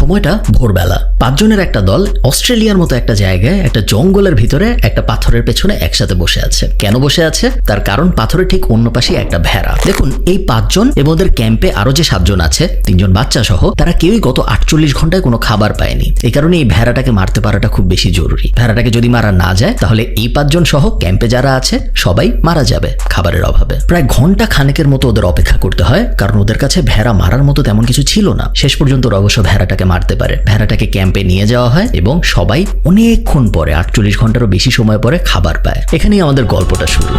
সময়টা ভোরবেলা। 5 জনের একটা দল অস্ট্রেলিয়ার মতো একটা জায়গায় একটা জঙ্গলের ভিতরে একটা পাথরের পেছনে একসাথে বসে আছে। কেন বসে আছে? তার কারণ পাথরের ঠিক অন্য পাশে একটা ভেড়া। দেখুন, এই 5 জন এবং ওদের ক্যাম্পে আরো যে 7 জন আছে, 3 জন বাচ্চা সহ, তারা কেউই গত 48 ঘন্টায় কোনো খাবার পায়নি। এই কারণে এই ভেড়াটাকে মারতে পারাটা খুব বেশি জরুরি। ভেড়াটাকে যদি মারা না যায় তাহলে এই 5 জন সহ ক্যাম্পে যারা আছে সবাই মারা যাবে খাবারের অভাবে। প্রায় ঘন্টা খানেকের মতো ওদের অপেক্ষা করতে হয়, কারণ ওদের কাছে ভেড়া মারার মতো তেমন কিছু ছিল না। শেষ পর্যন্ত অবশ্য ভেড়াটাকে মারতে পারে। ভেড়াটাকে ক্যাম্পে নিয়ে যাওয়া হয় এবং সবাই অনেকক্ষণ পরে, 48 ঘন্টারও বেশি সময় পরে খাবার পায়। এখানেই আমাদের গল্পটা শুরু।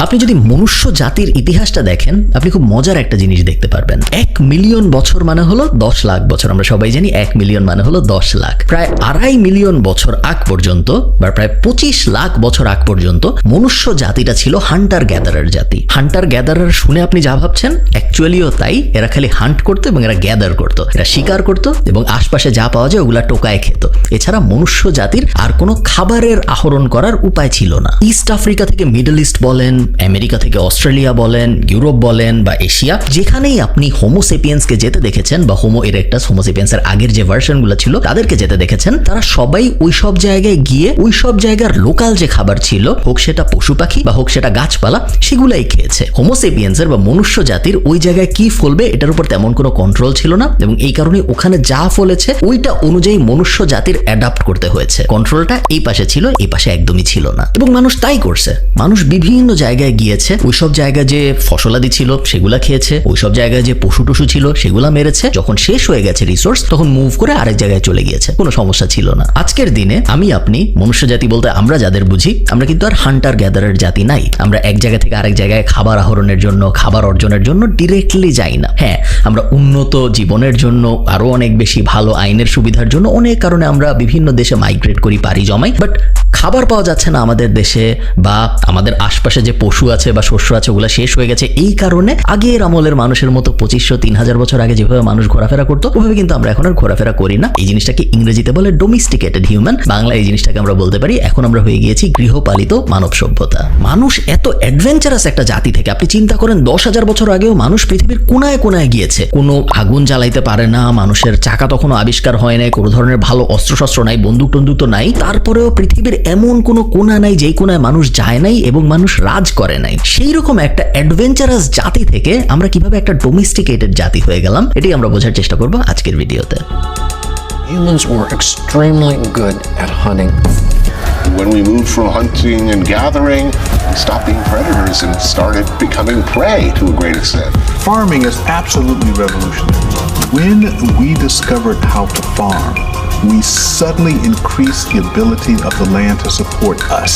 আপনি যদি মনুষ্য জাতির ইতিহাসটা দেখেন, আপনি খুব মজার একটা জিনিস দেখতে পারবেন। 1 মিলিয়ন বছর মানে হলো 10 লাখ বছর। আমরা সবাই জানি 1 মিলিয়ন মানে হলো 10 লাখ। প্রায় 2.5 মিলিয়ন বছর আগ পর্যন্ত বা প্রায় 25 লাখ বছর আগ পর্যন্ত মনুষ্য জাতিটা ছিল হান্টার গ্যাদারার জাতি। হান্টার গ্যাদারার শুনে আপনি যা ভাবছেন, অ্যাকচুয়ালিও তাই। এরা খালি হান্ট করতো এবং এরা গ্যাদার করতো, এরা শিকার করতো এবং আশপাশে যা পাওয়া যায় ওগুলা টোকায় খেত। এছাড়া মনুষ্য জাতির আর কোনো খাবারের আহরণ করার উপায় ছিল না। ইস্ট আফ্রিকা থেকে মিডল ইস্ট বলেন, আমেরিকা থেকে অস্ট্রেলিয়া বলেন, ইউরোপ বলেন বা এশিয়া, যেখানেই আপনি হোমোসেপিয়েন্সকে যেতে দেখেছেন বা হোমো ইরেক্টাস, হোমোসেপিয়েন্সের আগের যে ভার্সনগুলো ছিল তাদেরকে যেতে দেখেছেন, তারা সবাই ওই সব জায়গায় গিয়ে ওই সব জায়গার লোকাল যে খাবার ছিল, হোক সেটা পশু পাখি বা হোক সেটা গাছপালা, সেগুলাই খেয়েছে। হোমোসেপিয়েন্সের বা মনুষ্য জাতির ওই জায়গায় কি ফলবে এটার উপর তেমন কোনো কন্ট্রোল ছিল না এবং এই কারণে ওখানে যা ফলেছে ওইটা অনুযায়ী মনুষ্য জাতির অ্যাডাপ্ট করতে হয়েছে। কন্ট্রোলটা এই পাশে ছিল, এই পাশে একদমই ছিল না এবং মানুষ তাই করছে। মানুষ বিভিন্ন জায়গায় গিয়েছে, ওইসব জায়গায় যে ফসলাদি ছিল সেগুলা খেয়েছে, ওইসব জায়গায় যে পশু টশু ছিল সেগুলা মেরেছে। যখন শেষ হয়ে গেছে রিসোর্স, তখন মুভ করে আরেক জায়গায় চলে গিয়েছে, কোনো সমস্যা ছিল না। আজকের দিনে আমি আপনি মনুষ্য জাতি বলতে আমরা যাদের বুঝি, আমরা কিন্তু আর হান্টার গ্যাদারের জাতি নাই। আমরা এক জায়গা থেকে আরেক জায়গায় খাবার আহরণের জন্য, খাবার অর্জনের জন্য ডিরেক্টলি যাই না। হ্যাঁ, আমরা উন্নত জীবনের জন্য, আরো অনেক বেশি ভালো আইনের সুবিধার জন্য অনেক কারণে আমরা বিভিন্ন দেশে মাইগ্রেট করি, পাড়ি জমাই, বাট খাবার পাওয়া যাচ্ছে না আমাদের দেশে, বা আমাদের আশপাশে যে পশু আছে বা শস্য আছে ওগুলো শেষ হয়ে গেছে। এই কারণে আগের আমলের মানুষের মতো 2500-3000 বছর আগে যেভাবে মানুষ ঘোরাফেরা করতো ওভাবে কিন্তু আমরা এখন আর ঘোরাফেরা করি না। এই জিনিসটাকে ইংরেজিতে বলে ডোমেস্টিকেটেড হিউম্যান। বাংলা এই জিনিসটাকে আমরা বলতে পারি এখন আমরা হয়ে গিয়েছি গৃহপালিত মানব সভ্যতা। মানুষ এত অ্যাডভেঞ্চারাস একটা জাতি থেকে, আপনি চিন্তা করেন 10,000 বছর আগেও মানুষ পৃথিবীর কোনায় কোনায় গিয়েছে। কোনো আগুন জ্বালাইতে পারে না, মানুষের চাকা তখনও আবিষ্কার হয় নাই, কোনো ধরনের ভালো অস্ত্রশস্ত্র নাই, বন্দুক টন্দুক তো নাই। তারপরেও পৃথিবীর এমন কোনো কোনা নাই যেই কোনায় মানুষ যায় নাই এবং মানুষ রাজ করে নাই। সেই রকম একটা অ্যাডভেঞ্চারাস জাতি থেকে আমরা কিভাবে একটা ডোমেস্টিকেটেড জাতি হয়ে গেলাম, এটাই আমরা বোঝার চেষ্টা করব আজকের ভিডিওতে। Humans were extremely good at hunting. When we moved from hunting and gathering, we stopped being predators and started becoming prey to a great extent. Farming is absolutely revolutionary. When we discovered how to farm, we suddenly increased the ability of the land to support us.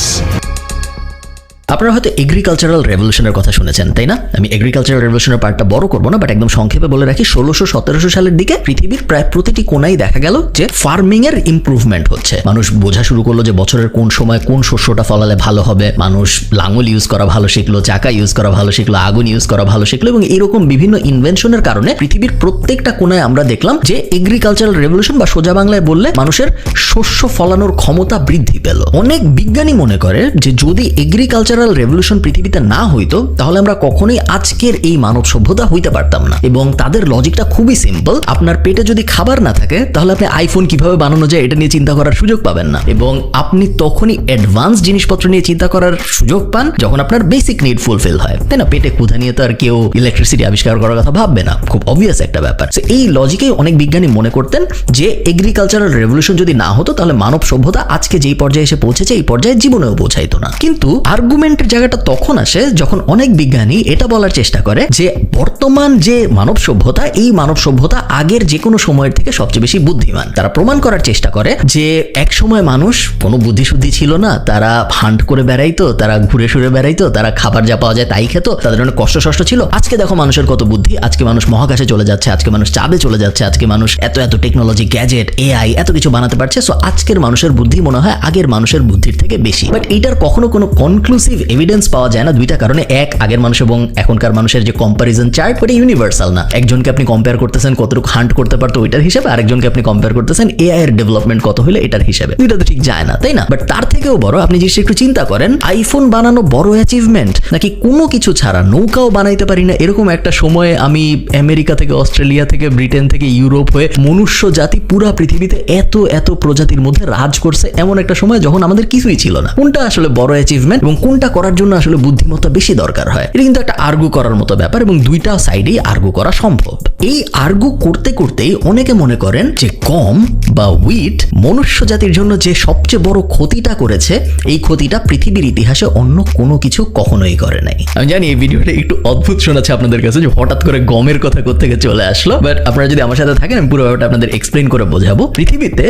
আপনারা হয়তো agricultural রেভলিউশনের কথা শুনেছেন, তাই না? আমি agricultural রেভলিউশনের পার্টটা বড় করবো না, বাট একদম সংক্ষেপে বলে রাখি। 1600-1700 সালের দিকে পৃথিবীর প্রায় প্রতিটি কোনায় দেখা গেল যে ফার্মিং এর ইমপ্রুভমেন্ট হচ্ছে। মানুষ বোঝা শুরু করলো যে বছরের কোন সময় কোন শস্যটা ফলালে ভালো হবে। মানুষ লাঙল ইউজ করা ভালো শিখলো, চাকা ইউজ করা ভালো শিখলো, আগুন ইউজ করা ভালো শিখলো এবং এরকম বিভিন্ন ইনভেনশনের কারণে পৃথিবীর প্রত্যেকটা কোনায় আমরা দেখলাম যে এগ্রিকালচারাল রেভলিউশন, বা সোজা বাংলায় বললে মানুষের শস্য ফলানোর ক্ষমতা বৃদ্ধি পেল। অনেক বিজ্ঞানী মনে করে যে যদি এগ্রিকালচারাল রেভলিউশন পৃথিবীতে না হইতো তাহলে আমরা কখনোই আজকের এই মানব সভ্যতা হইতে পারতাম না। এবং তাদের লজিকটা খুবই সিম্পল। আপনার পেটে যদি খাবার না থাকে তাহলে আপনি আইফোন কিভাবে বানানো যায় এটা নিয়ে চিন্তা করার সুযোগ পাবেন না, এবং আপনি তখনই অ্যাডভান্স জিনিসপত্র নিয়ে চিন্তা করার সুযোগ পান যখন আপনার বেসিক নিড ফুলফিল হয়, তাই না? পেটে ক্ষুধা নিয়ে তো আর কেউ ইলেকট্রিসিটি আবিষ্কার করার কথা ভাববে না, খুব অবভিয়াস একটা ব্যাপার। এই লজিকেই অনেক বিজ্ঞানী মনে করতেন যে এগ্রিকালচারাল রেভলিউশন যদি না হতো তাহলে মানব সভ্যতা আজকে যেই পর্যায়ে এসে পৌঁছেছে এই পর্যায়ে জীবনেও পৌঁছাইতো না। কিন্তু আর্গুমেন্টের জায়গাটা তখন আসে যখন অনেক বিজ্ঞানী এটা বলার চেষ্টা করে যে বর্তমান যে মানব সভ্যতা, এই মানব সভ্যতা আগের যে কোনো সময়ের থেকে সবচেয়ে বেশি বুদ্ধিমান। তারা প্রমাণ করার চেষ্টা করে যে এক সময় মানুষ কোনো বুদ্ধিশুদ্ধি ছিল না, তারা হান্ট করে বেড়াইতো, তারা ঘুরে সুরে বেড়াইতো, তারা খাবার যা পাওয়া যায় তাই খেত, তাদের অনেক কষ্ট ছিল। আজকে দেখো মানুষের কত বুদ্ধি, আজকে মানুষ মহাকাশে চলে যাচ্ছে, আজকে মানুষ চাঁদে চলে যাচ্ছে, আজকে মানুষ এত এত টেকনোলজি, গ্যাজেট, এআই এত কিছু বানাতে পারছে। সো আজকের মানুষের বুদ্ধি মনে হয় আগের মানুষের বুদ্ধির থেকে বেশি। বাট এটার কখনো কোনো কনক্লুসিভ অবজেক্টিভ এভিডেন্স পাওয়া যায় না দুইটা কারণে। এক, আগের মানুষ এবং এখনকার মানুষের যে কম্পারিজন চার্ট ওটা ইউনিভার্সাল না। একজনকে আপনি কম্পেয়ার করতেছেন কতটুকু হান্ট করতে পারতো ওইটার হিসাবে, আরেকজনকে আপনি কম্পেয়ার করতেছেন এআই এর ডেভেলপমেন্ট কত হলে এটার হিসাবে। দুইটা তো ঠিক যায় না, তাই না? বাট তার থেকেও বড় আপনি জিনিসটা একটু চিন্তা করেন, আইফোন বানানো বড় অ্যাচিভমেন্ট নাকি কোনো কিছু ছাড়া নৌকাও বানাইতে পারি না এরকম একটা সময়ে আমি আমেরিকা থেকে, অস্ট্রেলিয়া থেকে, ব্রিটেন থেকে, ইউরোপ হয়ে মনুষ্য জাতি পুরা পৃথিবীতে এত এত প্রজাতির মধ্যে রাজ করছে এমন একটা সময় যখন আমাদের কিছুই ছিল না। কোনটা আসলে বড় অ্যাচিভমেন্ট এবং কোনটা করার জন্য আসলে বুদ্ধিমত্তা বেশি দরকার হয়, এটা কিন্তু একটা আর্গু করার মতো ব্যাপার এবং দুইটা সাইডেই আর্গু করা সম্ভব। এই আর্গু করতে করতেই অনেকে মনে করেন যে গম বা উইট মনুষ্য জাতির জন্য যে সবচেয়ে বড় ক্ষতিটা করেছে এই ক্ষতিটা পৃথিবীর ইতিহাসে অন্য কোনো কিছু কখনোই করে নাই। আমি জানি এই ভিডিওটা একটু অদ্ভুত শোনাচ্ছে আপনাদের কাছে যে হঠাৎ করে গমের কথা কোত্থেকে চলে আসলো, বাট আপনারা যদি আমার সাথে থাকেন আমি পুরো ব্যাপারটা আপনাদের এক্সপ্লেইন করে বোঝাবো। পৃথিবীতে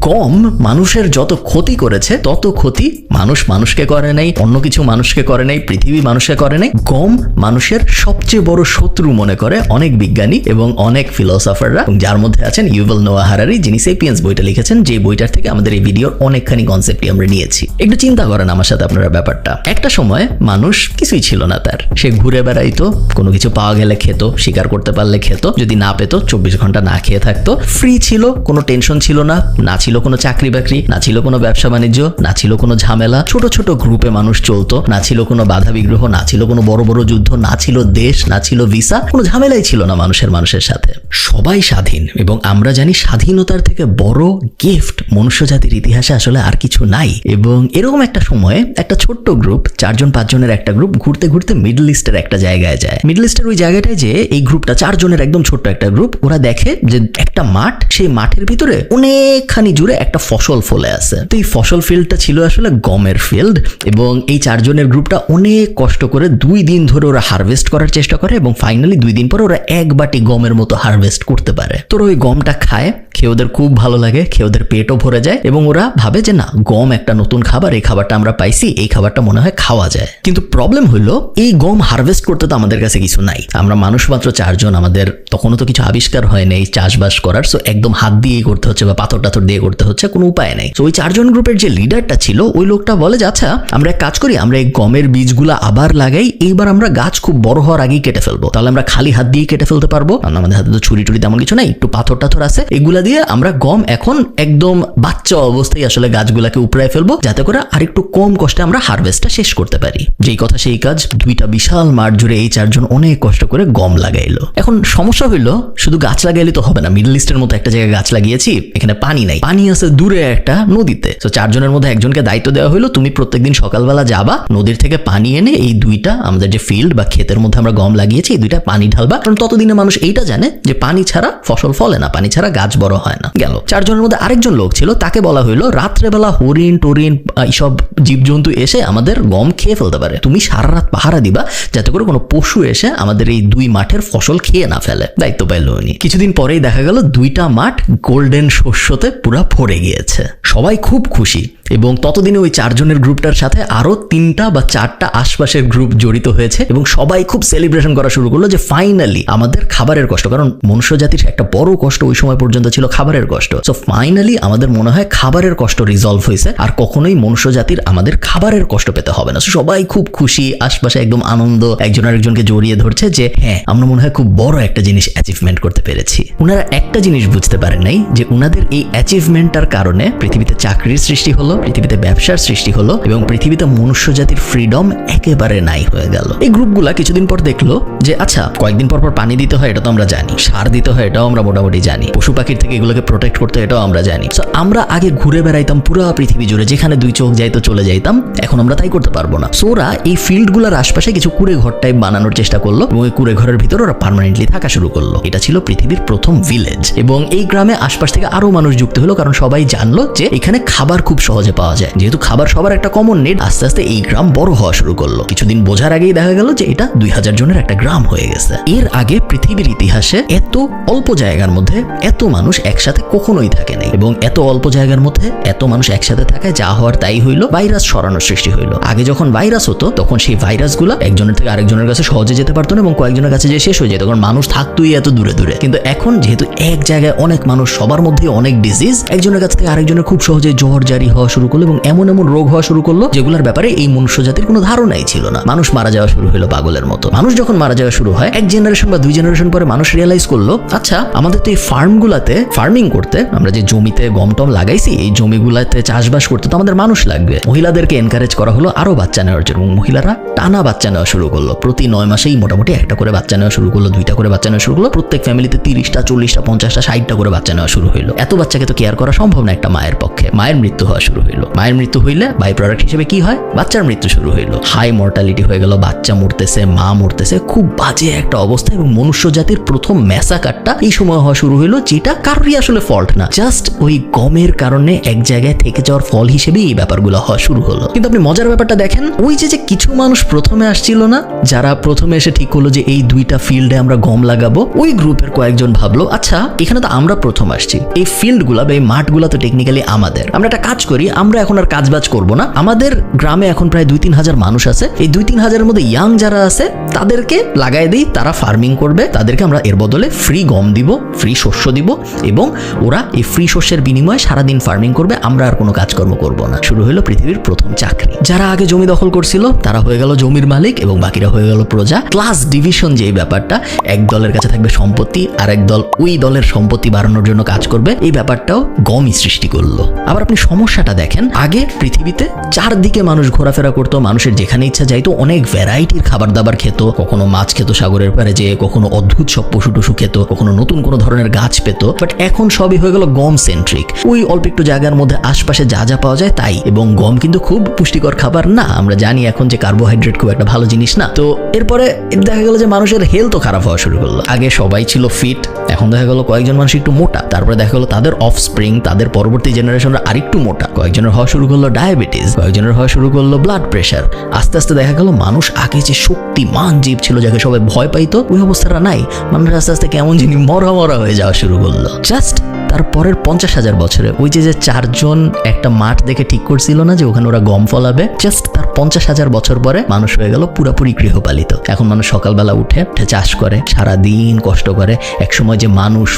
গম মানুষের যত ক্ষতি করেছে তত ক্ষতি মানুষ মানুষকে করে নাই, অন্য কিছু মানুষকে করে নাই, পৃথিবী মানুষকে করে নাই। গম মানুষের সবচেয়ে বড় শত্রু মনে করে অনেক বিজ্ঞানী এবং অনেক ফিলোসফাররা, যার মধ্যে আছেন ইউভাল নোয়া হারারি, যিনি সেপিয়েন্স বইটা লিখেছেন, যে বইটার থেকে আমাদের এই ভিডিওর অনেকখানি কনসেপ্টই আমরা নিয়েছি। একটু চিন্তা করেন আমার সাথে আপনারা ব্যাপারটা। একটা সময় মানুষ কিছুই ছিল না তার, সে ঘুরে বেড়াইতো, কোনো কিছু পাওয়া গেলে খেত, শিকার করতে পারলে খেত, যদি না পেত 24 ঘন্টা না খেয়ে থাকতো, ফ্রি ছিল, কোনো টেনশন ছিল না, না ছিল কোনো চাকরি বাকরি, না ছিল কোনো ব্যবসা বাণিজ্য, না ছিল কোনো ঝামেলা, ছোট ছোট গ্রুপে মানুষ চলতো, না ছিল কোনো বাধা বিগ্রহ, না ছিল কোনো বড় বড় যুদ্ধ, না ছিল দেশ, না ছিল ভিসা, কোনো ঝামেলাই ছিল না মানুষের সাথে। সবাই স্বাধীন এবং আমরা জানি স্বাধীনতার থেকে বড় গিফট মনুষ্য জাতির ইতিহাসে আসলে আর কিছু নাই। এবং এরকম একটা সময়ে একটা ছোট্ট গ্রুপ, 4-5 জনের একটা গ্রুপ ঘুরতে ঘুরতে মিডল ইস্টের একটা জায়গায় যায়। মিডল ইস্টের ওই জায়গাটায় যে এই গ্রুপটা 4 জনের একদম ছোট্ট একটা গ্রুপ, ওরা দেখে যে একটা মাঠ, সেই মাঠের ভিতরে অনেকখানি জুড়ে একটা ফসল ফলে আছে। তো এই ফসল ফিল্ডটা ছিল আসলে গমের ফিল্ড এবং এই 4 জনের গ্রুপটা অনেক কষ্ট করে 2 দিন ধরে ওরা হারভেস্ট করার চেষ্টা করে এবং ফাইনালি 2 দিন পরে ওরা 1 বাটি গমের মতো হারভেস্ট করতে পারে। তো ওই গমটা খায়, খেয়ে ওদের খুব ভালো লাগে, খেয়ে ওদের পেটও ভরে যায় এবং ওরা ভাবে যে না, গম একটা নতুন খাবার, এই খাবারটা আমরা পাইছি, এই খাবারটা মনে হয় খাওয়া যায়। কিন্তু প্রবলেম হলো এই গম হারভেস্ট করতে তো আমাদের কাছে কিছু নাই, আমরা মানুষ মাত্র 4 জন, আমাদের তখনও তো কিছু আবিষ্কার হয় নাই চাষবাস করার, সো একদম হাত দিয়েই করতে হচ্ছে বা পাথর টাথর দিয়ে করতে হচ্ছে, কোনো উপায় নাই। তো ওই 4 জন গ্রুপের যে লিডারটা ছিল ওই লোকটা বলে যে আচ্ছা আমরা এক কাজ করি, আমরা এই গমের বীজগুলা আবার লাগাই, এইবার আমরা গাছ খুব বড় হওয়ার আগেই কেটে ফেলবো, তাহলে আমরা খালি হাত দিয়ে কেটে ফেলতে পারবো, আমাদের হাতে তো ছুরি টুরি তেমন কিছু নাই, একটু পাথর টাথর আছে, এগুলা দিয়ে আমরা গম এখন একদম বাচ্চা অবস্থায় আসলে গাছগুলাকে উপড়ায় ফেলবো, যাতে করে আরেকটু কম কষ্টে আমরা হারভেস্টটা শেষ করতে পারি। যেই কথা সেই কাজ, 2টা বিশাল মাঠ জুড়ে এই 4 জন অনেক কষ্ট করে গম লাগাইলো। এখন সমস্যা হইলো শুধু গাছ লাগাইলে তো হবে না, মিডল ইস্টের মতো একটা জায়গায় গাছ লাগিয়েছি, এখানে পানি নাই, পানি আছে দূরে একটা নদীতে। তো 4 জনের মধ্যে একজনকে দায়িত্ব দেওয়া হলো, তুমি প্রত্যেকদিন সকালবেলা যাবা, নদীর থেকে পানি এনে এই 2টা আমাদের যে ফিল্ড বা ক্ষেতের মধ্যে আমরা গম লাগিয়েছি এই 2টা পানি ঢালবা, কারণ ততদিনে মানুষ এইটা জানে যে পানি ছাড়া ফসল ফলে না, পানি ছাড়া গাছ বড় হয় না। গেল। 4 জনের মধ্যে আরেকজন লোক ছিল, তাকে বলা হইলো রাত্রেবেলা হরিণ টরিন এইসব জীবজন্তু এসে আমাদের গম খেয়ে ফেলতে পারে, তুমি সারা রাত পাহারা দিবা যাতে করে কোনো পশু এসে আমাদের এই 2 মাঠের ফসল খেয়ে না ফেলে। দায়িত্ব পাইল উনি। কিছুদিন পরেই দেখা গেল 2টা মাঠ গোল্ডেন শস্যতে পুরা ভরে গিয়েছে, সবাই খুব খুশি। এবং ততদিনে ওই 4 জনের গ্রুপটার সাথে আরো 3টা বা 4টা আশপাশের গ্রুপ জড়িত হয়েছে এবং সবাই খুব সেলিব্রেশন করা শুরু করলো যে ফাইনালি আমাদের খাবারের কষ্ট, কারণ মনুষ্য জাতির একটা বড় কষ্ট ওই সময় পর্যন্ত ছিল খাবারের কষ্ট, সো ফাইনালি আমাদের মনে হয় খাবারের কষ্ট রিজলভ হয়েছে, আর কখনোই মনুষ্য জাতির আমাদের খাবারের কষ্ট পেতে হবে না। সবাই খুব খুশি, আশপাশে একদম আনন্দ, একজন আরেকজনকে জড়িয়ে ধরছে যে হ্যাঁ আমরা মনে হয় খুব বড় একটা জিনিস অ্যাচিভমেন্ট করতে পেরেছি। ওনারা একটা জিনিস বুঝতে পারেন নাই যে ওনাদের এই অ্যাচিভমেন্টটার কারণে পৃথিবীতে চাকরির সৃষ্টি হলো, পৃথিবীতে ব্যবসার সৃষ্টি হলো এবং পৃথিবীতে মনুষ্য জাতির ফ্রিডম একেবারে নাই হয়ে গেল। এই গ্রুপগুলা কিছুদিন পর দেখলো যে আচ্ছা কয়েকদিন পর পর পানি দিতে হয় এটা তো আমরা জানি, সার দিতে হয় এটাও আমরা মোটামুটি জানি, পশু পাখির থেকে এগুলোকে প্রোটেক্ট করতে এটাও আমরা জানি। সো আমরা আগে ঘুরে বেড়াইতাম পুরো পৃথিবী জুড়ে, যেখানে 2 চোখ যাইতো চলে যাইতাম, এখন আমরা তাই করতে পারবো না। সো ওরা এই ফিল্ডগুলোর আশপাশে কিছু কুড়ে ঘর টাইপ বানানোর চেষ্টা করলো এবং এই কুড়ে ঘরের ভিতরে ওরা পার্মানেন্টলি থাকা শুরু করলো। এটা ছিল পৃথিবীর প্রথম ভিলেজ এবং এই গ্রামে আশপাশ থেকে আরো মানুষ যুক্ত হলো, কারণ সবাই জানলো যে এখানে খাবার খুব সহজে পাওয়া যায়, যেহেতু খাবার সবার একটা কমন নিড। আস্তে আস্তে এই গ্রাম বড় হওয়া শুরু করলো, কিছুদিন বোঝার আগেই দেখা গেল যে এটা 2000 জনের একটা গ্রাম হয়ে গেছে। এর আগে পৃথিবীর ইতিহাসে এত অল্প জায়গার মধ্যে এত মানুষ একসাথে কখনোই থাকে নাই এবং এত অল্প জায়গার মধ্যে এত মানুষ একসাথে থাকে, যা হওয়ার তাই হইলো, ভাইরাস ছড়ানোর সৃষ্টি হইলো। আগে যখন ভাইরাস হতো তখন সেই ভাইরাসগুলো একজনের থেকে আরেকজনের কাছে সহজে যেতে পারতো না এবং কয়েকজনের কাছে যে শেষ হয়ে যেত, কারণ মানুষ থাকতোই এত দূরে দূরে। কিন্তু এখন যেহেতু এক জায়গায় অনেক মানুষ, সবার মধ্যে অনেক ডিজিজ, একজনের কাছ থেকে আরেকজনের খুব সহজে জ্বর জারি হওয়া শুরু করলো এবং এমন এমন রোগ হওয়া শুরু করলো যেগুলোর ব্যাপারে এই এই মনুষ্য জাতির কোনো ধারণাই ছিল না। মানুষ মারা যাওয়া শুরু হলো পাগলের মতো। মানুষ যখন মারা যাওয়া শুরু হয়, এক জেনারেশন বা 2 জেনারেশন পরে মানুষ রিয়েলাইজ করলো, আচ্ছা আমাদের তো এই ফার্মগুলাতে ফার্মিং করতে, আমরা যে জমিতে গম টম লাগাইছি, এই জমিগুলাতে চাষবাস করতে তো আমাদের মানুষ লাগবে। মহিলাদেরকে এনকারেজ করা হলো আরো বাচ্চা নেওয়ার জন্য। মহিলারা টানা বাচ্চা নেওয়া শুরু করলো। প্রতি 9 মাসেই মোটামুটি একটা করে বাচ্চা নেওয়া শুরু করলো, 2টা করে বাচ্চা নেওয়া শুরু করলো। প্রত্যেক ফ্যামিলিতে 30টা 40টা 50টা 60টা করে বাচ্চা নেওয়া শুরু হলো। এত বাচ্চাকে তো কেয়ার করা সম্ভব না একটা মায়ের পক্ষে। মায়ের মৃত্যু হওয়া শুরু হইলো। মায়ের মৃত্যু হইলে বাই প্রোডাক্ট হিসেবে কি হয়? বাচ্চার মৃত্যু শুরু হইলো। হাই মর্টালিটি হয়ে গেল, বাচ্চা মরতেছে, মা মরতেছে, খুব বাজে একটা অবস্থা। এবং মনুষ্য জাতির প্রথম ম্যাসাকারটা এই সময় হওয়া শুরু হইলো, যেটা কারোরই আসলে ফল্ট না, জাস্ট ওই গমের কারণে এক জায়গায় থেকে যাওয়ার ফল হিসেবে এই ব্যাপারগুলো হওয়া শুরু হলো। কিন্তু আপনি মজার ব্যাপারটা দেখেন, ওই যে কিছু মানুষ প্রথমে আসছিল না, যারা প্রথমে এসে ঠিক হলো যে এই 2টা ফিল্ডে আমরা গম লাগাবো, ওই গ্রুপের কয়েকজন ভাবলো, আচ্ছা এখানে তো আমরা প্রথম আসছি, এই ফিল্ডগুলা বা এই মাঠগুলা তো টেকনিক্যালি আমাদের, আমরা একটা কাজ করি, আমরা এখন আর কাজবাজ করবো না। আমাদের গ্রামে এখন প্রায় 2-3 হাজার মানুষ আছে, এই 2-3 হাজারের মধ্যে ইয়াং যারা আছে তাদেরকে লাগাই দিই, তারা ফার্মিং করবে, তাদেরকে আমরা এর বদলে ফ্রি গম দিব, ফ্রি শস্য দিব, এবং ওরা এই ফ্রি শস্যের বিনিময়ে সারাদিন ফার্মিং করবে, আমরা আর কোনো কাজকর্ম করব না। শুরু হলো পৃথিবীর প্রথম চাকরি। যারা আগে জমি দখল করছিল তারা হয়ে গেল জমির মালিক এবং বাকিরা হয়ে গেল প্রজা। ক্লাস ডিভিশন যে ব্যাপারটা, এক দলের কাছে থাকবে সম্পত্তি, আর এক দল ওই দলের সম্পত্তি বাড়ানোর জন্য কাজ করবে, এই ব্যাপারটাও গমই সৃষ্টি করলো। আবার আপনি সমস্যাটা দেখেন, আগে পৃথিবীতে চারদিকে মানুষ ঘোরাফেরা করতো, মানুষের যেখানে ইচ্ছা যাইতো, অনেক ভ্যারাইটির খাবার দাবার খেত, কখনো মাছ খেত সাগরের পাড়ে যেয়ে, কখনো অদ্ভুত সব পশু টশু খেত, কখনো নতুন কোনো ধরনের গাছ পেত। বাট এখন সবই হয়ে গেল গম সেন্ট্রিক। ওই অল্প একটু জায়গার মধ্যে আশপাশে যা যা পাওয়া যায় তাই। এবং গম কিন্তু খুব পুষ্টিকর খাবার না, আমরা জানি এখন যে কার্বোহাইড্রেট খুব একটা ভালো জিনিস না। তো এরপরে দেখা গেল যে মানুষের হেলথও খারাপ হওয়া শুরু করলো। আগে সবাই ছিল ফিট, এখন দেখা গেল কয়েকজন মানুষ একটু মোটা, তারপরে দেখা গেল তাদের অফস্প্রিং, তাদের পরবর্তী জেনারেশনরা আরেকটু মোটা, কয়েকজনের হওয়া শুরু করলো ডায়াবেটিস, কয়েকজনের হওয়া শুরু করলো ব্লাড প্রেশার। আস্তে আস্তে দেখা গেল মানুষ আগে যে শক্তিমান জীব ছিল, যাকে সবাই ভয় পাইতো, ওই অবস্থাটা নাই। মানুষ আস্তে আস্তে কেমন যিনি মরা মরা হয়ে যাওয়া শুরু করলো। জাস্ট তারপরের 50,000 বছরে ওই যে 4জন একটা মাঠ দেখে ঠিক করছিল না যে ওখানে ওরা গম ফলাবে, জাস্ট তার 50,000 বছর পরে মানুষ হয়ে গেল পুরাপুরি গৃহপালিত। এখন মানুষ সকালবেলা উঠে চাষ করে, সারাদিন কষ্ট করে। একসময় যে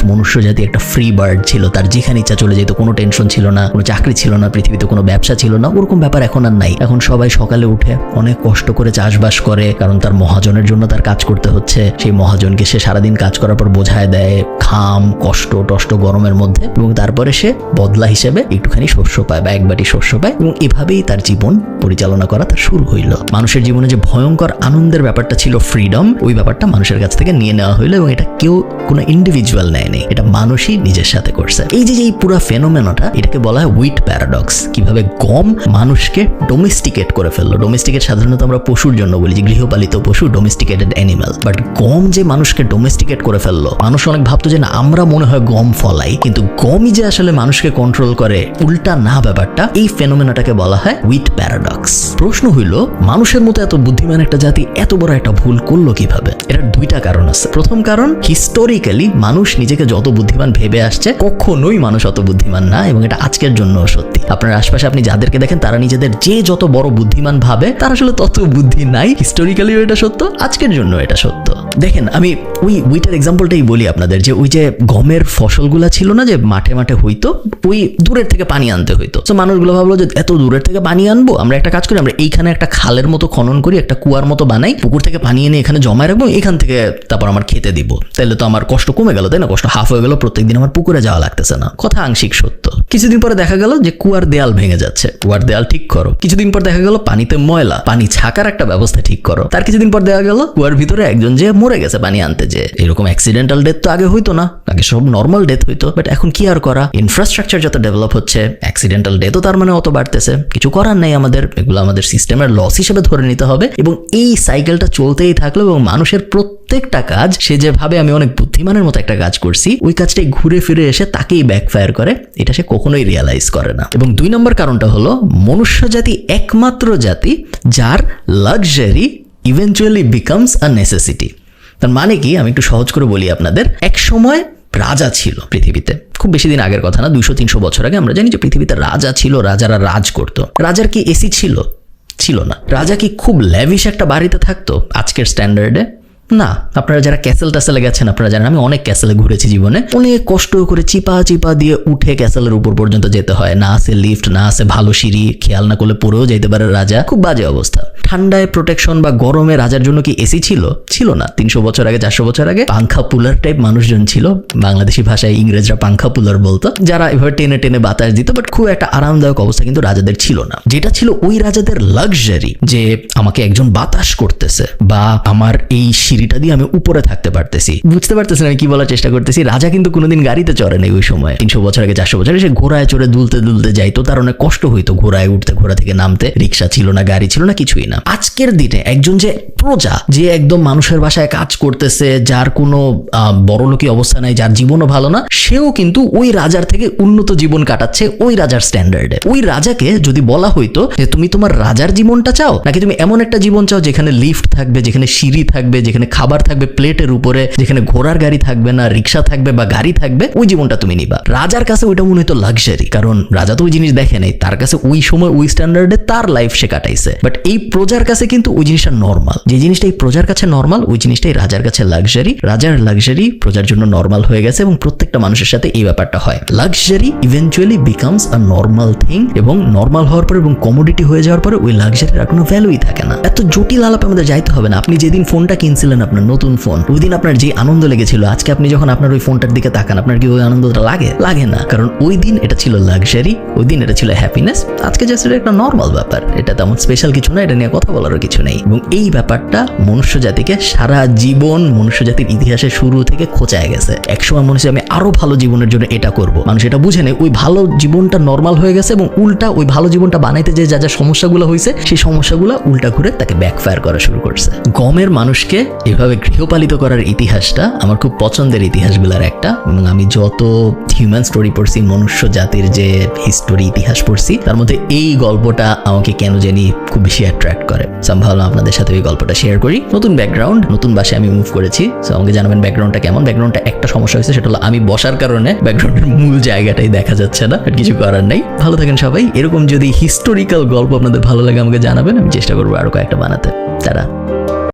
মনুষ্য জাতি একটা ফ্রি বার্ড ছিল, তার যেখানে ইচ্ছা চলে যেত, কোনো টেনশন ছিল না, কোনো চাকরি ছিল না, পৃথিবীতে কোনো ব্যবসা ছিল না, ওরকম ব্যাপার এখন আর নাই। এখন সবাই সকালে উঠে অনেক কষ্ট করে চাষবাস করে, কারণ তার মহাজনের জন্য তার কাজ করতে হচ্ছে। সেই মহাজনকে সে সারাদিন কাজ করার পর বোঝায় দেয় খাম, কষ্ট টষ্ট গরমের মধ্যে, এবং তারপরে সে বদলা হিসেবে একটুখানি শস্য পায় বা এক বাটি শস্য পায়, এবং এভাবেই তার জীবন পরিচালনা করা তার শুরু হইল। মানুষের জীবনে যে ভয়ঙ্কর আনন্দের ব্যাপারটা ছিল ফ্রিডম, ওই ব্যাপারটা মানুষের কাছ থেকে নিয়ে নেওয়া হইলো, এবং এটা কেউ কোনো ইন্ডিভিজুয়াল নেয়নি, এটা মানুষই নিজের সাথে করছে। এই যে এই পুরো ফেনোমেনটা, এটাকে বলা হয় হুইট প্যারাডক্স। কিভাবে গম মানুষকে ডোমেস্টিকেট করে ফেললো। ডোমেস্টিকেট সাধারণত আমরা পশুর জন্য বলি, যে গৃহপালিত পশু, ডোমেস্টিকেটেড অ্যানিমাল। বাট গম যে মানুষকে ডোমেস্টিকেট করে ফেললো, মানুষ অনেক ভাবতো যে না, আমরা মনে হয় গম ফলাই, কিন্তু গমই যে আসলে মানুষকে কন্ট্রোল করে, উল্টা না ব্যাপারটা। এই ফেনোমেনাটাকে বলা হয় হুইট প্যারাডক্স। প্রশ্ন হইল, মানুষের মতো এত বুদ্ধিমান একটা জাতি এত বড় একটা ভুল করলো কিভাবে? এটার 2টা কারণ আছে। প্রথম কারণ, হিস্টোরিক্যালি মানুষ নিজেকে যত বুদ্ধিমান ভেবে আসছে, কখনোই মানুষ অত বুদ্ধিমান না, এবং এটা আজকের জন্য সত্যি। আপনার আশপাশে আপনি যাদেরকে দেখেন, তারা নিজেদের যে যত বড় বুদ্ধিমান ভাবে, তার আসলে তত বুদ্ধি নাই। হিস্টোরিক্যালিও এটা সত্য, আজকের জন্য এটা সত্য। দেখেন, আমি ওই উইটের এক্সাম্পলটাই বলি আপনাদের, যে ওই যে গমের ফসলগুলা ছিল না, যে মাঠে মাঠে হইতো, ওই দূরের থেকে পানি আনতে হইতো। তো মানুষগুলো ভাবলো যে এত দূরের থেকে পানি আনবো, আমরা একটা কাজ করি, আমরা এইখানে একটা খালের মতো খনন করি, একটা কুয়ার মতো বানাই, পুকুর থেকে পানি এনে এখানে জমায় রাখবো, এখান থেকে তারপর আমার খেতে দিব, তাহলে তো আমার কষ্ট কমে গেল, তাই না? কষ্ট হাফ হয়ে গেল, প্রত্যেকদিন আমার পুকুরে যাওয়া লাগতেছে না। কথা আংশিক সত্য। কিছুদিন পরে দেখা গেল যে কুয়ার দেয়াল ভেঙে যাচ্ছে, কুয়ার দেয়াল ঠিক করো। কিছুদিন পর দেখা গেল পানিতে ময়লা, পানি ছাকার একটা ব্যবস্থা ঠিক করো। তার কিছুদিন পর দেখা গেল কুয়ার ভিতরে একজন যে মরে গেছে পানি আনতে যে। এরকম অ্যাক্সিডেন্টাল ডেথ তো আগে হইতো না, আগে সব নর্মাল ডেথ হইতো। বাট এখন কি আর করা, ইনফ্রাস্ট্রাকচার যত ডেভেলপ হচ্ছে, অ্যাক্সিডেন্টাল ডেথও তার মানে অত বাড়তেছে। কিছু করার নাই আমাদের, এগুলো আমাদের সিস্টেমের লস হিসেবে ধরে নিতে হবে। এবং এই সাইকেলটা চলতেই থাকলো, এবং মানুষের প্রত্যেকটা কাজ, সে যেভাবে আমি অনেক বুদ্ধিমানের মতো একটা কাজ করছি, ওই কাজটাই ঘুরে ফিরে এসে তাকেই ব্যাকফায়ার করে, এটা সে কখনোই রিয়ালাইজ করে না। এবং 2 নম্বর কারণটা হলো, মনুষ্য জাতি একমাত্র জাতি যার luxury eventually becomes a necessity. তার মানে কি, আমি একটু সহজ করে বলি আপনাদের। এক সময় রাজা ছিল পৃথিবীতে, খুব বেশি দিন আগের কথা না, 200-300 বছর আগে। আমরা জানি যে পৃথিবীতে রাজা ছিল, রাজারা রাজ করতো। রাজার কি এসি ছিল? ছিল না। রাজা কি খুব ল্যাভিশ একটা বাড়িতে থাকতো আজকের স্ট্যান্ডার্ডে? না, আপনারা যারা ক্যাসেল ট্যাসেলে গেছেন আপনারা জানেন, আমি অনেক ক্যাসেলে ঘুরেছি জীবনে, অনেক কষ্ট করে চিপা দিয়ে উঠে ক্যাসেলের উপর পর্যন্ত যেতে হয়, না আছে লিফট, না আছে ভালো সিঁড়ি, খেয়াল না করলে পড়েও যাইতে পারে রাজা, খুব বাজে অবস্থা। ঠান্ডায় প্রোটেকশন বা গরমে রাজার জন্য কি এসি ছিল না। 300 বছর আগে 400 বছর আগে পাংখা পুলার টাইপ মানুষজন ছিল, বাংলাদেশি ভাষায় ইংরেজরা পাংখা পুলার বলতো, যারা এভাবে টেনে টেনে বাতাস দিত, বাট খুব একটা আরামদায়ক অবস্থা কিন্তু রাজাদের ছিল না। যেটা ছিল ওই রাজাদের লাক্সারি, যে আমাকে একজন বাতাস করতেছে বা আমার এই সিঁড়িটা দিয়ে আমি উপরে থাকতে পারতেছি। বুঝতে পারতেছেন আমি কি বলার চেষ্টা করতেছি? রাজা কিন্তু কোনোদিন গাড়িতে চড়ে নেই ওই সময়, 300 বছর আগে 400 বছর সে ঘোড়ায় চড়ে দুলতে যাইতো, তার অনেক কষ্ট হইতো ঘোড়ায় উঠতে, ঘোড়া থেকে নামতে, রিক্সা ছিল না, গাড়ি ছিল না, কিছুই না। আজকের দিনে একজন যে প্রজা, যে একদম মানুষের বাসায় কাজ করতেছে, যার কোনো বড়লোকি অবস্থা নাই, যার জীবনও ভালো না, সেও কিন্তু ওই রাজার থেকে উন্নত জীবন কাটাচ্ছে ওই রাজার স্ট্যান্ডার্ডে। ওই রাজাকে যদি বলা হইতো যে তুমি তোমার রাজার জীবনটা চাও, নাকি তুমি এমন একটা জীবন চাও যেখানে লিফট থাকবে, যেখানে সিঁড়ি থাকবে, যেখানে খাবার থাকবে প্লেটের উপরে, যেখানে ঘোড়ার গাড়ি থাকবে না, রিক্সা থাকবে বা গাড়ি থাকবে, ওই জীবনটা তুমি নিবা। রাজার কাছে ওইটা মনে হইতো লাক্সারি, কারণ রাজা তো ওই জিনিস দেখে নেই, তার কাছে ওই সময় ওই স্ট্যান্ডার্ডে তার লাইফ সে কাটাইছে। বাট এই প্রজার কাছে কিন্তু ওই জিনিসটা নর্মাল, যে জিনিসটা এই প্রজার কাছে নর্মাল, ওই জিনিসটাই রাজার কাছে লাক্সারি। রাজার লাক্সারি প্রজার জন্য নর্মাল হয়ে গেছে, এবং প্রত্যেকটা মানুষের সাথে এই ব্যাপারটা হয়। Luxury eventually becomes a normal thing, এবং নর্মাল হওয়ার পরে এবং কমোডিটি হয়ে যাওয়ার পরে ওই লাক্সারির আর কোনো ভ্যালুই থাকে না। এত জটিল আলাপে আমাদের যাইতে হবে না। আপনি যেদিন ফোনটা কিনছিলেন, আপনার নতুন ফোন, ওই দিন আপনার যে আনন্দ লেগেছিল, আজকে আপনি যখন আপনার ওই ফোনটার দিকে তাকান, আপনার কি ওই আনন্দটা লাগে না? কারণ ওই দিন এটা ছিল লাক্সারি, ওই দিন এটা ছিল হ্যাপিনেস, আজকে জাস্ট এটা একটা নর্মাল ব্যাপার, এটা তেমন স্পেশাল কিছু না, এটা নিয়ে কথা বলারও কিছু নেই। এবং এই ব্যাপারটা মনুষ্য জাতিকে সারা জীবন, মনুষ্য জাতির ইতিহাসের শুরু থেকে খোঁচায় গেছে। একসময় মনে হচ্ছে আমি আরো ভালো জীবনের জন্য এটা করব, মানুষ এটা বুঝে নেই, ওই ভালো জীবনটা নর্মাল হয়ে গেছে, এবং উল্টা ওই ভালো জীবনটা বানাইতে যে যা সমস্যাগুলো হয়েছে, সেই সমস্যাগুলো উল্টা ঘুরে তাকে ব্যাকফায়ার করা শুরু করছে। গমের মানুষকে এভাবে গৃহপালিত করার ইতিহাসটা আমার খুব পছন্দের ইতিহাসগুলোর একটা, এবং আমি যত হিউম্যান স্টোরি পড়ছি, মনুষ্য জাতির যে হিস্টোরি ইতিহাস পড়ছি, তার মধ্যে এই গল্পটা আমাকে কেন জানি খুব বেশি অ্যাট্রাক্ট করে। ভাবলাম আপনাদের সাথে ওই গল্পটা শেয়ার করি। নতুন ব্যাকগ্রাউন্ড, নতুন বাসায় আমি মুভ করেছি, সো আমাকে জানাবেন ব্যাকগ্রাউন্ডটা কেমন। ব্যাকগ্রাউন্ডটা একটা সমস্যা হয়েছে, সেটা হলো আমি বসার কারণে ব্যাকগ্রাউন্ডের মূল জায়গাটাই দেখা যাচ্ছে না, কিছু করার নেই। ভালো থাকেন সবাই। এরকম যদি হিস্টোরিক্যাল গল্প আপনাদের ভালো লাগে আমাকে জানাবেন, আমি চেষ্টা করবো আরো কয়েকটা বানাতে। তারা